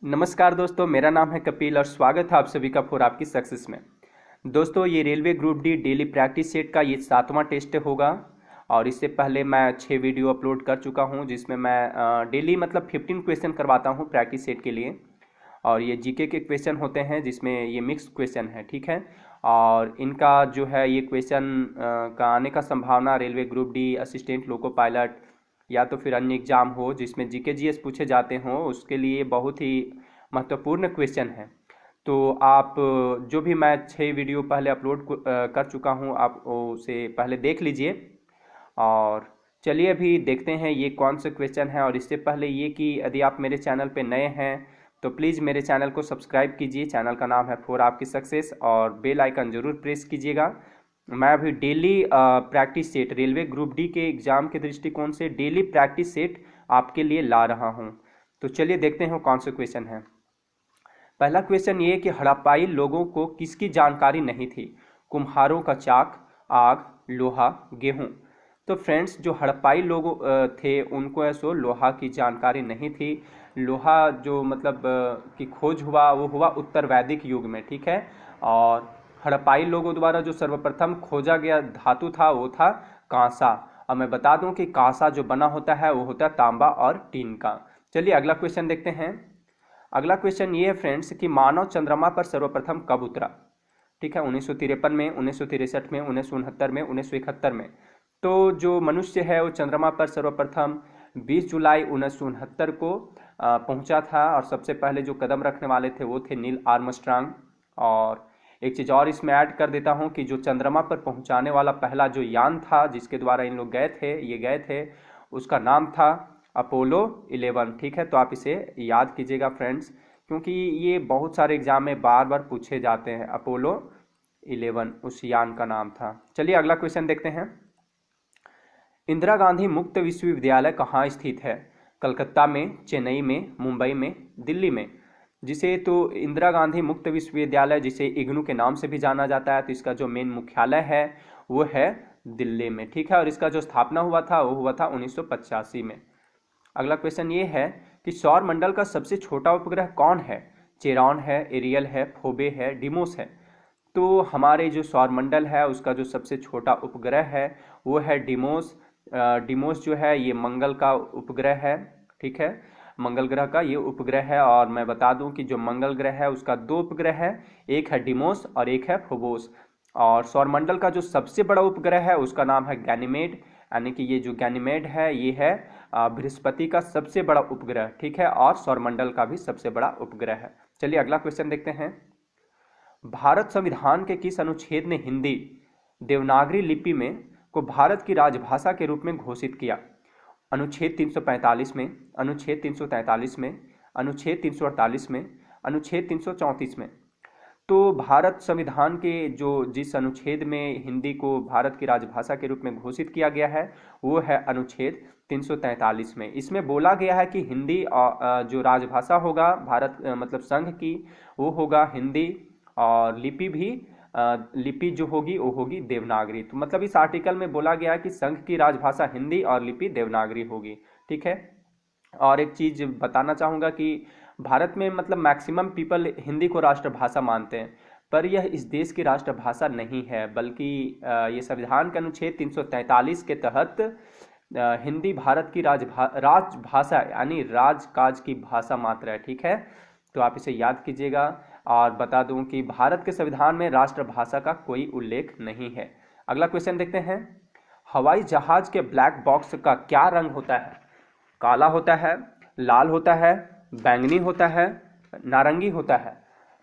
नमस्कार दोस्तों, मेरा नाम है कपिल और स्वागत है आप सभी का फॉर आपकी सक्सेस में। दोस्तों, ये railway group D daily practice set का ये 7वां टेस्ट होगा। और इससे पहले मैं 6 वीडियो अपलोड कर चुका हूँ जिसमें मैं डेली मतलब 15 क्वेश्चन करवाता हूँ प्रैक्टिस सेट के लिए। और ये जीके के क्वेश्चन होते हैं जिसमें ये मिक्स क्वेश्चन है, ठीक है। और इनका जो है ये क्वेश्चन का आने का संभावना railway group D assistant loco pilot या तो फिर अन्य एग्जाम हो जिसमें जीके जीएस पूछे जाते हों, उसके लिए बहुत ही महत्वपूर्ण क्वेश्चन है। तो आप जो भी मैं 6 वीडियो पहले अपलोड कर चुका हूं, आप उसे पहले देख लीजिए। और चलिए अभी देखते हैं ये कौन से क्वेश्चन है। और इससे पहले ये कि यदि आप मेरे चैनल पे नए हैं तो प्लीज़ मेरे चैनल को सब्सक्राइब कीजिए। चैनल का नाम है फॉर आपकी सक्सेस और बेल आइकन ज़रूर प्रेस कीजिएगा। मैं अभी daily practice set railway group D के एग्ज़ाम के दृष्टिकोण से डेली प्रैक्टिस सेट आपके लिए ला रहा हूं। तो चलिए देखते हैं कौन से क्वेश्चन है। पहला क्वेश्चन ये कि हड़प्पाई लोगों को किसकी जानकारी नहीं थी? कुम्हारों का चाक, आग, लोहा, गेहूं। तो फ्रेंड्स, जो हड़प्पाई लोग थे उनको ऐसो लोहा की जानकारी नहीं थी। लोहा जो मतलब की खोज हुआ वो हुआ उत्तर वैदिक युग में, ठीक है। और हड़प्पाई लोगों द्वारा जो सर्वप्रथम खोजा गया धातु था वो था कांसा। और मैं बता दूं कि कांसा जो बना होता है वो होता है तांबा और टीन का। चलिए अगला क्वेश्चन देखते हैं। अगला क्वेश्चन ये है फ्रेंड्स कि मानव चंद्रमा पर सर्वप्रथम कब उतरा? ठीक है, 1953 में, 1963 में, 1969 में, 1971 में। तो जो मनुष्य है वो चंद्रमा पर सर्वप्रथम 20 जुलाई 1969 को पहुंचा था। और सबसे पहले जो कदम रखने वाले थे वो थे नील आर्मस्ट्रांग। और एक चीज़ और इसमें ऐड कर देता हूं कि जो चंद्रमा पर पहुंचाने वाला पहला जो यान था जिसके द्वारा इन लोग गए थे, उसका नाम था अपोलो 11, ठीक है। तो आप इसे याद कीजिएगा फ्रेंड्स, क्योंकि ये बहुत सारे एग्जाम में बार बार पूछे जाते हैं। अपोलो 11 उस यान का नाम था। चलिए अगला क्वेश्चन देखते हैं। इंदिरा गांधी मुक्त विश्वविद्यालय कहाँ स्थित है? कलकत्ता में, चेन्नई में, मुंबई में, दिल्ली में। जिसे तो इंदिरा गांधी मुक्त विश्वविद्यालय, जिसे इग्नू के नाम से भी जाना जाता है, तो इसका जो मेन मुख्यालय है वो है दिल्ली में, ठीक है। और इसका जो स्थापना हुआ था वो हुआ था 1985 में। अगला क्वेश्चन ये है कि सौर मंडल का सबसे छोटा उपग्रह कौन है? चेरॉन है, एरियल है, फोबे है, डिमोस है। तो हमारे जो सौर मंडल है उसका जो सबसे छोटा उपग्रह है वो है डिमोस। डिमोस जो है ये मंगल का उपग्रह है, ठीक है। मंगल ग्रह का ये उपग्रह है। और मैं बता दूं कि जो मंगल ग्रह है उसका 2 उपग्रह है, एक है डिमोस और एक है फोबोस। और सौरमंडल का जो सबसे बड़ा उपग्रह है उसका नाम है गैनीमेड, यानी कि ये जो गैनीमेड है ये है बृहस्पति का सबसे बड़ा उपग्रह, ठीक है। और सौरमंडल का भी सबसे बड़ा उपग्रह है। चलिए अगला क्वेश्चन देखते हैं। भारत संविधान के किस अनुच्छेद ने हिंदी देवनागरी लिपि में को भारत की राजभाषा के रूप में घोषित किया? अनुच्छेद 345 में, अनुच्छेद 343 में, अनुच्छेद 348 में, अनुच्छेद 334 में। तो भारत संविधान के जो जिस अनुच्छेद में हिंदी को भारत की राजभाषा के रूप में घोषित किया गया है वो है अनुच्छेद 343 में। इसमें बोला गया है कि हिंदी जो राजभाषा होगा भारत मतलब संघ की वो होगा हिंदी। और लिपि भी लिपि जो होगी वो होगी देवनागरी। तो मतलब इस आर्टिकल में बोला गया है कि संघ की राजभाषा हिंदी और लिपि देवनागरी होगी, ठीक है। और एक चीज बताना चाहूंगा कि भारत में मतलब मैक्सिमम पीपल हिंदी को राष्ट्रभाषा मानते हैं, पर यह इस देश की राष्ट्रभाषा नहीं है, बल्कि ये संविधान के अनुच्छेद 343 के तहत हिंदी भारत की राजभाषा यानी राजकाज की भाषा मात्र है, ठीक है। तो आप इसे याद कीजिएगा। और बता दूं कि भारत के संविधान में राष्ट्रभाषा का कोई उल्लेख नहीं है। अगला क्वेश्चन देखते हैं। हवाई जहाज के ब्लैक बॉक्स का क्या रंग होता है? काला होता है, लाल होता है, बैंगनी होता है, नारंगी होता है।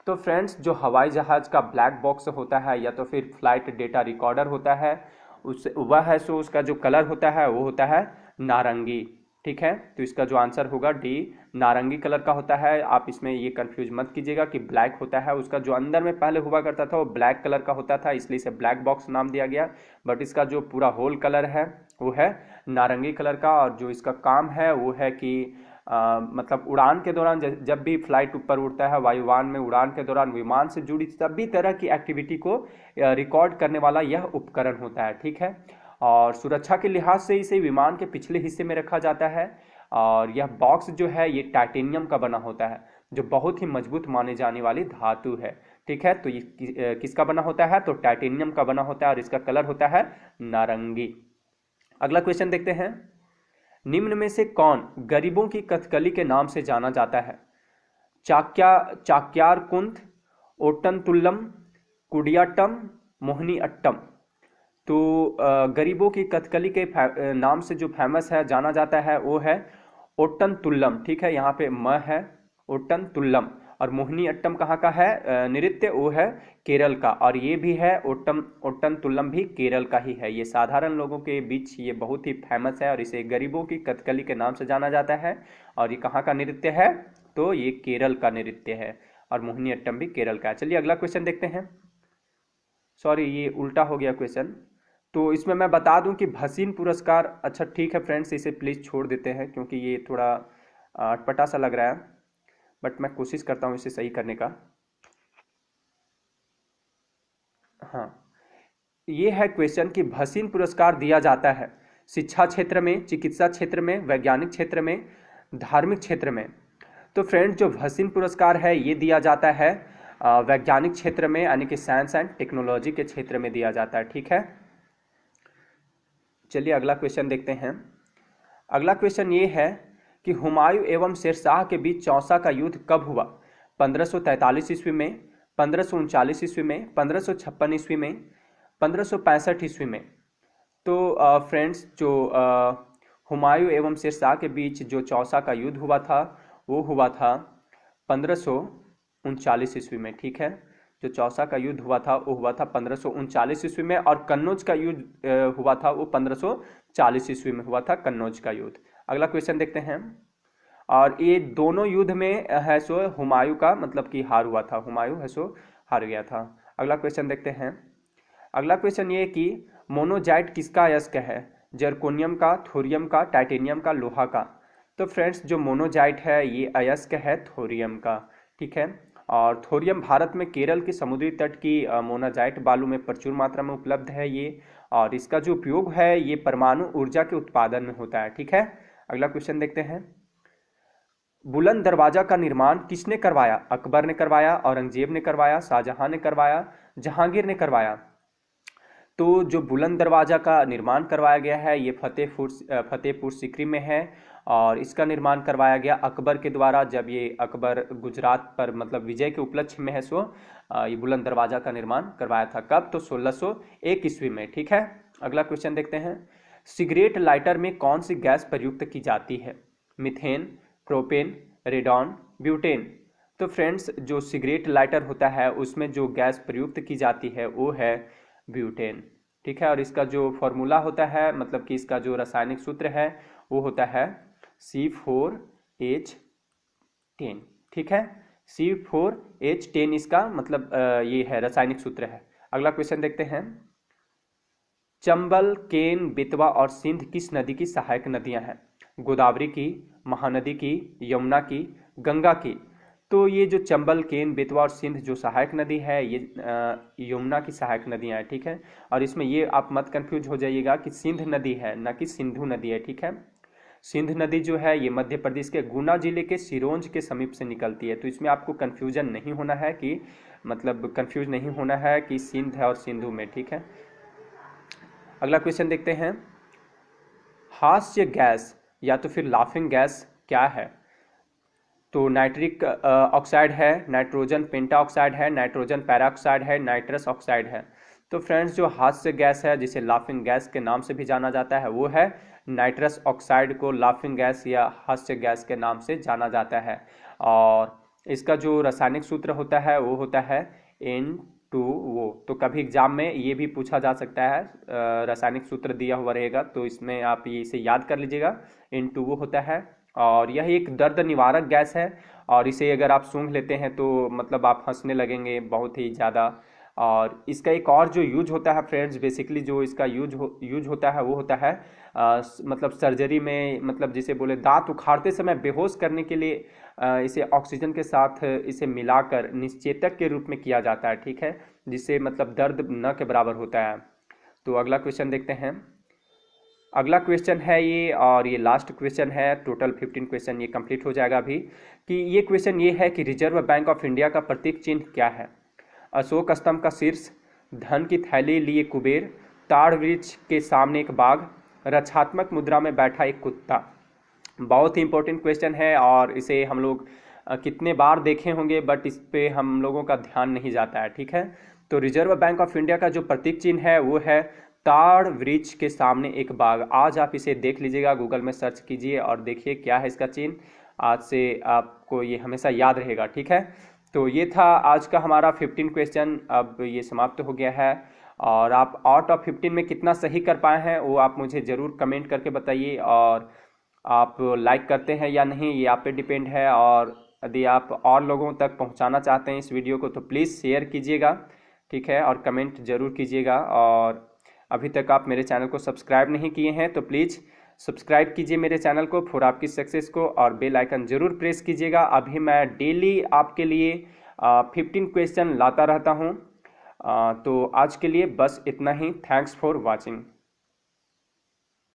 तो फ्रेंड्स, जो हवाई जहाज का ब्लैक बॉक्स होता है या तो फिर फ्लाइट डेटा रिकॉर्डर होता है उस वह है सो उसका जो कलर होता है वो होता है नारंगी, ठीक है। तो इसका जो आंसर होगा डी, नारंगी कलर का होता है। आप इसमें ये कंफ्यूज मत कीजिएगा कि ब्लैक होता है, उसका जो अंदर में पहले हुआ करता था वो ब्लैक कलर का होता था, इसलिए इसे ब्लैक बॉक्स नाम दिया गया। बट इसका जो पूरा होल कलर है वो है नारंगी कलर का। और जो इसका काम है वो है कि मतलब उड़ान के दौरान जब भी फ्लाइट ऊपर उड़ता है वायुयान में, उड़ान के दौरान विमान से जुड़ी सभी तरह की एक्टिविटी को रिकॉर्ड करने वाला यह उपकरण होता है, ठीक है। और सुरक्षा के लिहाज से इसे विमान के पिछले हिस्से में रखा जाता है। और यह बॉक्स जो है ये टाइटेनियम का बना होता है। जो बहुत ही मजबूत माने जाने वाली धातु है। ठीक है, तो ये किसका बना होता है? तो टाइटेनियम का बना होता है और इसका कलर होता है नारंगी। अगला क्वेश्चन देखते हैं, निम्न में से कौन गरीबों की कथकली के नाम से जाना जाता है? चाक्यार कुंथ, ओटनतुल्लम, कुडियाट्टम, मोहिनी अट्टम। तो गरीबों की कथकली के नाम से जो फेमस है, जाना जाता है, वो है ओटनतुल्लम। ठीक है, यहाँ पे म है, ओटनतुल्लम। और मोहिनी अट्टम कहाँ का है नृत्य? वो है केरल का। और ये भी है ओटनतुल्लम भी केरल का ही है। ये साधारण लोगों के बीच ये बहुत ही फेमस है और इसे गरीबों की कथकली के नाम से जाना जाता है। और ये कहाँ का नृत्य है? तो ये केरल का नृत्य है और मोहिनी अट्टम भी केरल का है। चलिए अगला क्वेश्चन देखते हैं। सॉरी, ये उल्टा हो गया क्वेश्चन। तो इसमें मैं बता दूं कि भसीन पुरस्कार, अच्छा ठीक है फ्रेंड्स, इसे प्लीज़ छोड़ देते हैं क्योंकि ये थोड़ा अटपटा सा लग रहा है, बट मैं कोशिश करता हूँ इसे सही करने का। हाँ, ये है क्वेश्चन कि भसीन पुरस्कार दिया जाता है शिक्षा क्षेत्र में, चिकित्सा क्षेत्र में, वैज्ञानिक क्षेत्र में, धार्मिक क्षेत्र में। तो फ्रेंड्स, जो भसीन पुरस्कार है ये दिया जाता है वैज्ञानिक क्षेत्र में, यानी कि साइंस एंड टेक्नोलॉजी के क्षेत्र में दिया जाता है। ठीक है, चलिए अगला क्वेश्चन देखते हैं। अगला क्वेश्चन ये है कि हुमायूं एवं शेरशाह के बीच चौसा का युद्ध कब हुआ? 1543 ईस्वी में, 1539 ईस्वी में, 1556 ईस्वी में, 1565 ईस्वी में। तो फ्रेंड्स, जो हुमायूं एवं शेरशाह के बीच जो चौसा का युद्ध हुआ था वो हुआ था 1539 ईस्वी में। ठीक है, जो चौसा का युद्ध हुआ था वो हुआ था 1539 ईस्वी में। और कन्नौज का युद्ध हुआ था वो 1540 ईस्वी में हुआ था, कन्नौज का युद्ध। अगला क्वेश्चन देखते हैं। और ये दोनों युद्ध में है सो हुमायूं का मतलब कि हार हुआ था, हुमायूं है सो हार गया था। अगला क्वेश्चन देखते हैं। अगला क्वेश्चन ये कि मोनोजाइट किसका अयस्क है? जर्कोनियम का, थोरियम का, टाइटेनियम का, लोहा का। तो फ्रेंड्स, जो मोनोजाइट है ये अयस्क है थोरियम का। ठीक है, और थोरियम भारत में केरल के समुद्री तट की मोनाजाइट बालू में प्रचुर मात्रा में उपलब्ध है ये। और इसका जो उपयोग है ये परमाणु ऊर्जा के उत्पादन में होता है। ठीक है, अगला क्वेश्चन देखते हैं। बुलंद दरवाजा का निर्माण किसने करवाया? अकबर ने करवाया, औरंगजेब ने करवाया, शाहजहां ने करवाया, जहांगीर ने करवाया। तो जो बुलंद दरवाजा का निर्माण करवाया गया है ये फतेहपुर सीकरी में है। और इसका निर्माण करवाया गया अकबर के द्वारा, जब ये अकबर गुजरात पर मतलब विजय के उपलक्ष्य में है सो ये बुलंद दरवाजा का निर्माण करवाया था। कब? तो 1601 ईस्वी में। ठीक है, अगला क्वेश्चन देखते हैं। सिगरेट लाइटर में कौन सी गैस प्रयुक्त की जाती है? Methane, propane, radon, butane. तो फ्रेंड्स, जो सिगरेट लाइटर होता है उसमें जो गैस प्रयुक्त की जाती है वो है ब्यूटेन। ठीक है, और इसका जो फॉर्मूला होता है मतलब कि इसका जो रासायनिक सूत्र है वो होता है C4H10। ठीक है, C4H10 इसका मतलब ये है रासायनिक सूत्र है। अगला क्वेश्चन देखते हैं। चंबल, केन, बेतवा और सिंध किस नदी की सहायक नदियां हैं? गोदावरी की, महानदी की, यमुना की, गंगा की। तो ये जो चंबल, केन, बेतवा और सिंध जो सहायक नदी है ये यमुना की सहायक नदियां हैं। ठीक है, और इसमें ये आप मत कंफ्यूज हो जाइएगा कि सिंध नदी है ना कि सिंधु नदी है। ठीक है, सिंध नदी जो है ये मध्य प्रदेश के गुना जिले के सिरोंज के समीप से निकलती है। तो इसमें आपको कंफ्यूजन नहीं होना है कि मतलब कंफ्यूज नहीं होना है कि सिंध है और सिंधु में। ठीक है, अगला क्वेश्चन देखते हैं। हास्य गैस या तो फिर लाफिंग गैस क्या है? तो नाइट्रिक ऑक्साइड है, नाइट्रोजन पेंटाऑक्साइड है, नाइट्रोजन पैराऑक्साइड है, नाइट्रस ऑक्साइड है। तो फ्रेंड्स, जो हास्य गैस है जिसे लाफिंग गैस के नाम से भी जाना जाता है वो है नाइट्रस ऑक्साइड को लाफिंग गैस या हास्य गैस के नाम से जाना जाता है। और इसका जो रासायनिक सूत्र होता है वो होता है N2O। तो कभी एग्जाम में ये भी पूछा जा सकता है, रासायनिक सूत्र दिया हुआ रहेगा तो इसमें आप ये इसे याद कर लीजिएगा, N2O होता है। और यह एक दर्द निवारक गैस है और इसे अगर आप सूंघ लेते हैं तो मतलब आप हंसने लगेंगे बहुत ही ज़्यादा। और इसका एक और जो यूज होता है फ्रेंड्स, बेसिकली जो इसका यूज होता है वो होता है मतलब सर्जरी में, मतलब जिसे बोले दांत उखाड़ते समय बेहोश करने के लिए इसे ऑक्सीजन के साथ इसे मिलाकर निश्चेतक के रूप में किया जाता है। ठीक है, जिससे मतलब दर्द न के बराबर होता है। तो अगला क्वेश्चन देखते हैं। अगला क्वेश्चन है ये, और ये लास्ट क्वेश्चन है। टोटल 15 क्वेश्चन ये कंप्लीट हो जाएगा अभी। कि ये क्वेश्चन ये है कि रिजर्व बैंक ऑफ इंडिया का प्रतीक चिन्ह क्या है? अशोक स्तंभ का शीर्ष, धन की थैली लिए कुबेर, ताड़ वृक्ष के सामने एक बाघ, रक्षात्मक मुद्रा में बैठा एक कुत्ता। बहुत ही इंपॉर्टेंट क्वेश्चन है और इसे हम लोग कितने बार देखे होंगे, बट इस पे हम लोगों का ध्यान नहीं जाता है। ठीक है, तो रिजर्व बैंक ऑफ इंडिया का जो प्रतीक चिन्ह है वो है ताड़ वृक्ष के सामने एक बाघ। आज आप इसे देख लीजिएगा, गूगल में सर्च कीजिए और देखिए क्या है इसका चिन्ह। आज से आपको ये हमेशा याद रहेगा। ठीक है, तो ये था आज का हमारा 15 क्वेश्चन। अब ये समाप्त हो गया है, और आप आउट ऑफ 15 में कितना सही कर पाए हैं वो आप मुझे ज़रूर कमेंट करके बताइए। और आप लाइक करते हैं या नहीं ये आप पे डिपेंड है, और यदि आप और लोगों तक पहुंचाना चाहते हैं इस वीडियो को तो प्लीज़ शेयर कीजिएगा। ठीक है, और कमेंट ज़रूर कीजिएगा। और अभी तक आप मेरे चैनल को सब्सक्राइब नहीं किए हैं तो प्लीज़ सब्सक्राइब कीजिए मेरे चैनल को फॉर आपकी सक्सेस को, और बेल आइकन ज़रूर प्रेस कीजिएगा। अभी मैं डेली आपके लिए 15 क्वेश्चन लाता रहता हूँ। तो आज के लिए बस इतना ही। Thanks for watching.